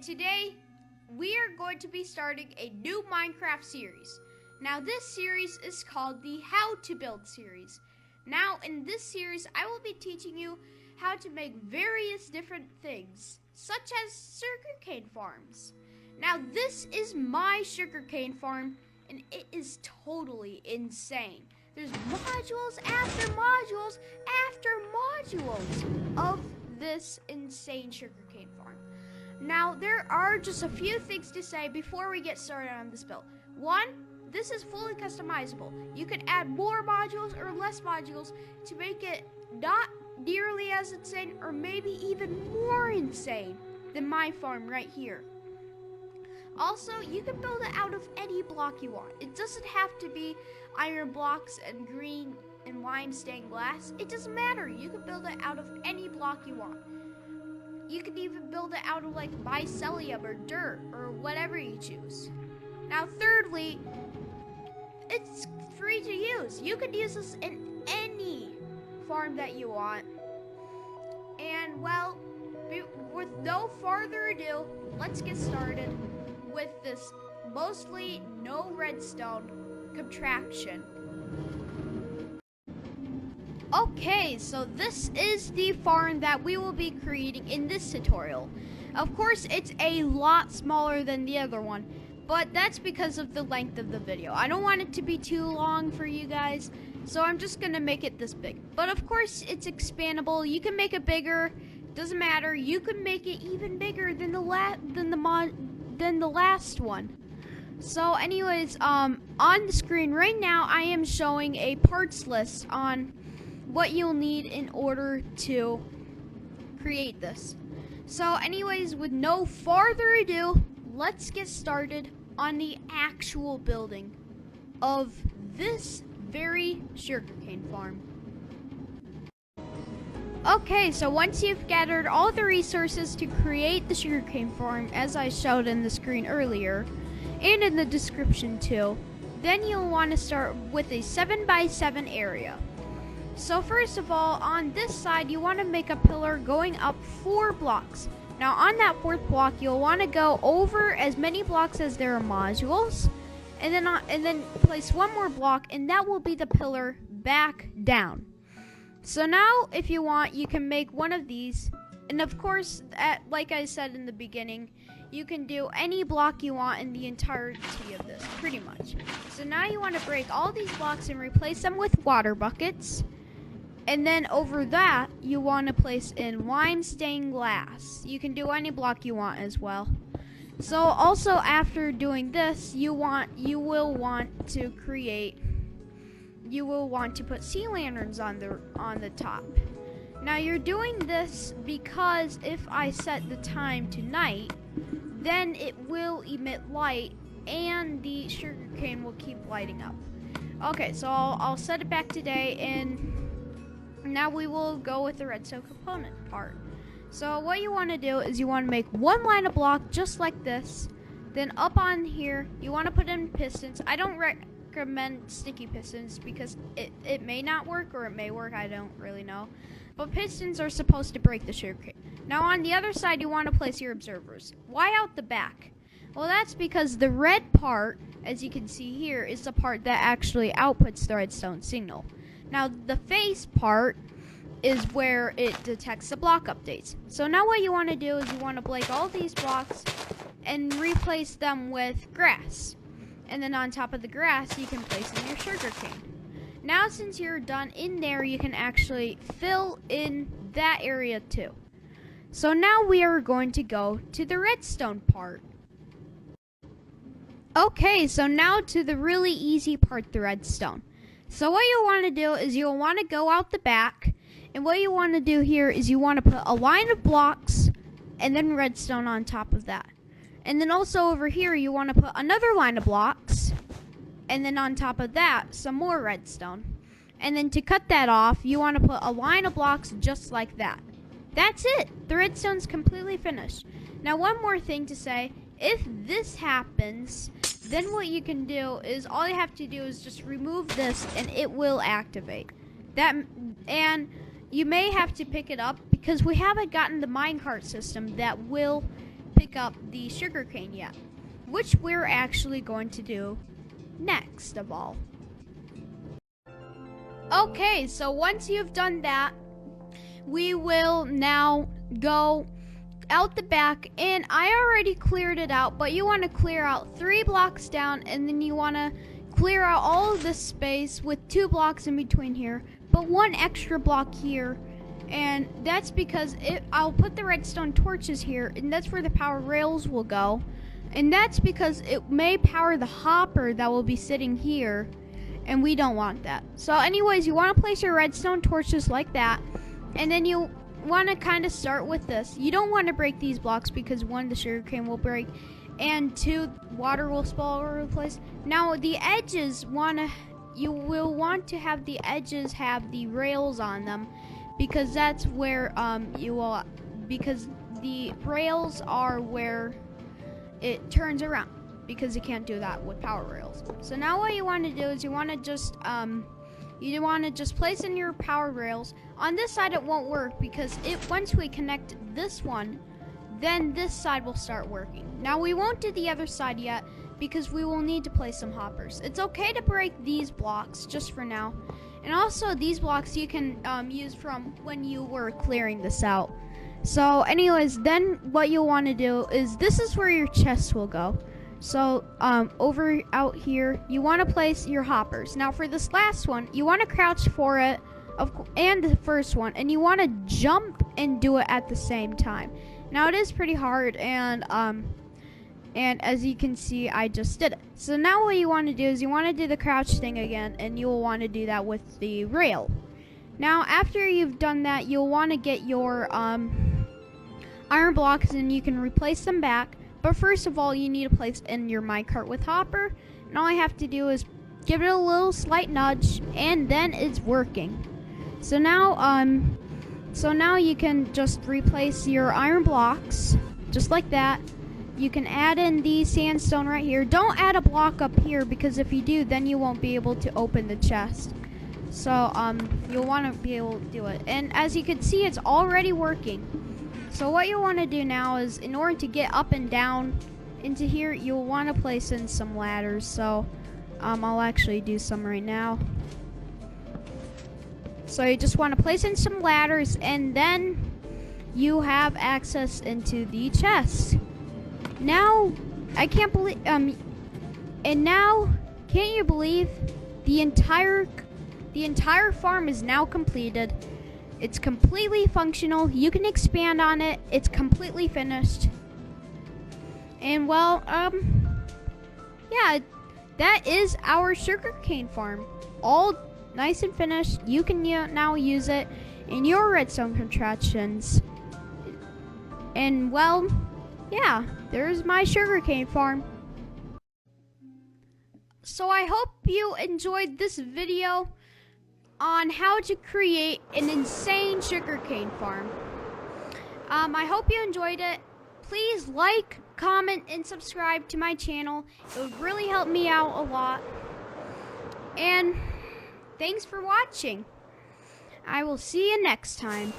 today we are going to be starting a new Minecraft series. Now this series is called the How to Build series. Now in this series I will be teaching you how to make various different things, such as sugarcane farms. Now this is my sugarcane farm and it is totally insane. There's modules after modules after modules of this insane sugarcane farm. Now, there are just a few things to say before we get started on this build. One, this is fully customizable. You can add more modules or less modules to make it not nearly as insane or maybe even more insane than my farm right here. Also, you can build it out of any block you want. It doesn't have to be iron blocks and green and lime stained glass. It doesn't matter. You can build it out of any block you want. You can even build it out of like mycelium or dirt or whatever you choose. Now, thirdly, it's free to use. You can use this in any farm that you want. And well, with no further ado, let's get started with this mostly no redstone contraption. Okay, so this is the farm that we will be creating in this tutorial. Of course, it's a lot smaller than the other one, but that's because of the length of the video. I don't want it to be too long for you guys, so I'm just gonna make it this big. But of course, it's expandable. You can make it bigger. Doesn't matter. You can make it even bigger than the last one. So, anyways, on the screen right now, I am showing a parts list on what you'll need in order to create this. So anyways, with no further ado, let's get started on the actual building of this very sugarcane farm. Okay, so once you've gathered all the resources to create the sugarcane farm, as I showed in the screen earlier, and in the description too, then you'll want to start with a 7x7 area. So first of all, on this side, you want to make a pillar going up 4 blocks. Now on that 4th block, you'll want to go over as many blocks as there are modules, and then place one more block, and that will be the pillar back down. So now, if you want, you can make one of these, and of course, like I said in the beginning, you can do any block you want in the entirety of this, pretty much. So now you want to break all these blocks and replace them with water buckets. And then over that, you want to place in lime stained glass. You can do any block you want as well. So also after doing this, you will want to put sea lanterns on the top. Now you're doing this because if I set the time to night, then it will emit light and the sugarcane will keep lighting up. Okay, so I'll set it back to day, and now we will go with the redstone component part. So what you want to do is you want to make one line of block just like this. Then up on here, you want to put in pistons. I don't recommend sticky pistons because it may not work or it may work. I don't really know. But pistons are supposed to break the sugarcane. Now on the other side, you want to place your observers. Why out the back? Well, that's because the red part, as you can see here, is the part that actually outputs the redstone signal. Now, the face part is where it detects the block updates. So now what you want to do is you want to break all these blocks and replace them with grass. And then on top of the grass, you can place in your sugarcane. Now, since you're done in there, you can actually fill in that area too. So now we are going to go to the redstone part. Okay, so now to the really easy part, the redstone. So what you want to do is you'll want to go out the back, and what you want to do here is you want to put a line of blocks and then redstone on top of that. And then also over here you want to put another line of blocks, and then on top of that some more redstone. And then to cut that off, you want to put a line of blocks just like that. That's it. The redstone's completely finished. Now one more thing to say, if this happens, then what you can do is all you have to do is just remove this and it will activate. And you may have to pick it up because we haven't gotten the minecart system that will pick up the sugarcane yet, which we're actually going to do next of all. Okay, so once you've done that, we will now go out the back, and I already cleared it out, but you want to clear out 3 blocks down, and then you want to clear out all of this space with 2 blocks in between here, but 1 extra block here. And that's because I'll put the redstone torches here, and that's where the power rails will go. And that's because it may power the hopper that will be sitting here, and we don't want that. So anyways, you want to place your redstone torches like that, and then you want to kind of start with this. You don't want to break these blocks because 1, the sugarcane will break, and 2, water will spill all over the place. Now the edges you will want to have the edges have the rails on them, because that's where because the rails are where it turns around, because you can't do that with power rails. So now what you want to do is you want to just place in your power rails. On this side it won't work, because once we connect this one, then this side will start working. Now we won't do the other side yet, because we will need to place some hoppers. It's okay to break these blocks just for now. And also these blocks you can use from when you were clearing this out. So anyways, then what you'll want to do is, this is where your chests will go. So over out here, you want to place your hoppers. Now for this last one, you want to crouch for it, and the first one, and you want to jump and do it at the same time. Now it is pretty hard, and as you can see, I just did it. So now what you want to do is you want to do the crouch thing again, and you'll want to do that with the rail. Now after you've done that, you'll want to get your iron blocks, and you can replace them back. But first of all, you need to place in your minecart with hopper, and all I have to do is give it a little slight nudge, and then it's working. So now you can just replace your iron blocks just like that. You can add in the sandstone right here. Don't add a block up here, because if you do, then you won't be able to open the chest. So you'll want to be able to do it. And as you can see, it's already working. So what you'll want to do now is, in order to get up and down into here, you'll want to place in some ladders. So I'll actually do some right now. So you just want to place in some ladders, and then you have access into the chest. Now, I can't believe, and now, can't you believe the entire farm is now completed. It's completely functional. You can expand on it. It's completely finished. And well, yeah, that is our sugarcane farm. All nice and finished. You can now use it in your redstone contraptions. And well, yeah, there's my sugarcane farm. So I hope you enjoyed this video on how to create an insane sugarcane farm. I hope you enjoyed it. Please like, comment, and subscribe to my channel. It would really help me out a lot. And thanks for watching. I will see you next time.